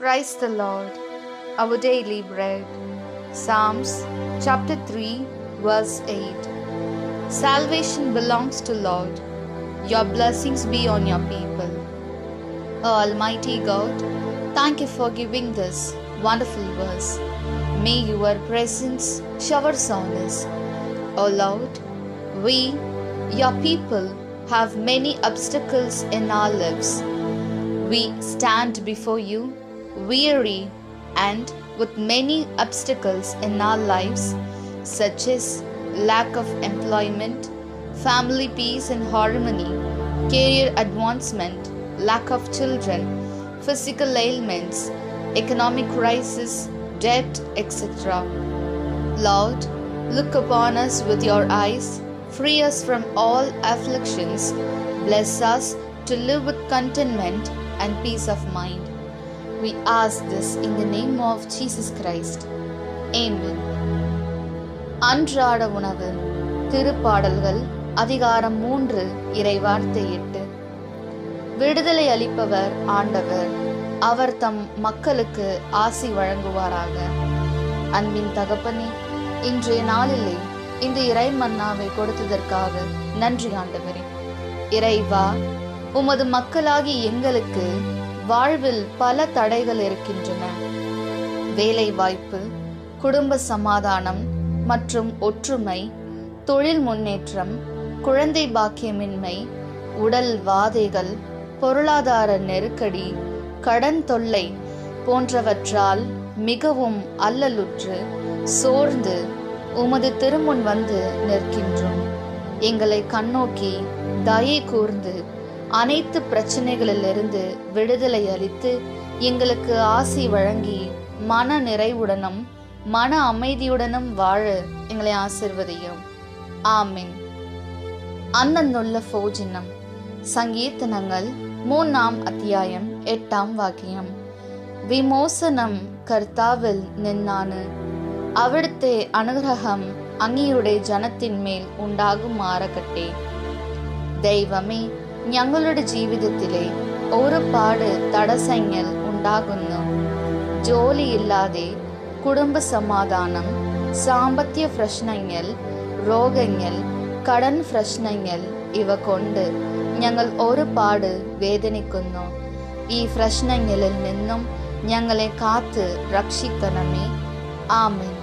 Praise the Lord, our daily bread. Psalms chapter 3, verse 8. Salvation belongs to Lord. Your blessings be on your people. O Almighty God, thank you for giving this wonderful verse. May your presence showers on us. O Lord, we, your people, have many obstacles in our lives. We stand before you weary and with many obstacles in our lives, such as lack of employment, family peace and harmony, career advancement, lack of children, physical ailments, economic crisis, debt, etc. Lord, look upon us with your eyes, free us from all afflictions, bless us to live with contentment and peace of mind. We ask this in the name of Jesus Christ. Amen. அன்றாட உணவு. திருப்பாடல்கள் அதிகாரம் 3 இறைவார்த்தை 8. விடுதலை அளிப்பவர் ஆண்டவர், அவர் தம் மக்களுக்கு ஆசி வழங்குவாராக. அன்பின் தகப்பனே, இன்றைய நாளிலே இந்த இறை மன்னாவை கொடுத்ததற்காக நன்றி ஆண்டவரே. இறைவா, உமது மக்களாகி எங்களுக்கு வாழ்வில் பல தடைகள் இருக்கின்றன. வேலை வாய்ப்பு, குடும்ப சமாதானம் மற்றும் ஒற்றுமை, தொழில் முன்னேற்றம், குழந்தை பாக்கியமின்மை, உடல் வாதைகள், பொருளாதார நெருக்கடி, கடன் தொல்லை போன்றவற்றால் மிகவும் அல்லலுற்று சோர்ந்து உமது திருமுன் வந்து நிற்கின்றோம். எங்களை கண்ணோக்கி தயை கூர்ந்து அனைத்து பிரச்சனைகளிலிருந்து விடுதலை அளித்து எங்களுக்கு ஆசி வழங்கி மன நிறைவுடனும் மன அமைதியுடனும் வாழ எங்களை ஆசிர்வதியும். ஆமென். அன்னந்துள்ள போஜனம். சங்கீர்த்தனங்கள் 3 அத்தியாயம் 8 വാക്യം. വിമോചനം കർത്താവിൽ നിന്നാണ്, അവിടുത്തെ അനുഗ്രഹം അങ്ങയുടെ ജനത്തിന്മേൽ ഉണ്ടാകുമാറാകട്ടെ. ദൈവമേ, ഞങ്ങളുടെ ജീവിതത്തിലെ ഒരുപാട് തടസ്സങ്ങൾ ഉണ്ടാകുന്നു. ജോലിയില്ലാതെ, കുടുംബ സമാധാനം, സാമ്പത്തിക പ്രശ്നങ്ങൾ, രോഗങ്ങൾ, കടൻ പ്രശ്നങ്ങൾ ഇവ കൊണ്ട് ഞങ്ങൾ ഒരുപാട് വേദനിക്കുന്നു. ഈ പ്രശ്നങ്ങളിൽ നിന്നും ഞങ്ങളെ കാത്ത് രക്ഷിക്കണമേ. ആമേൻ.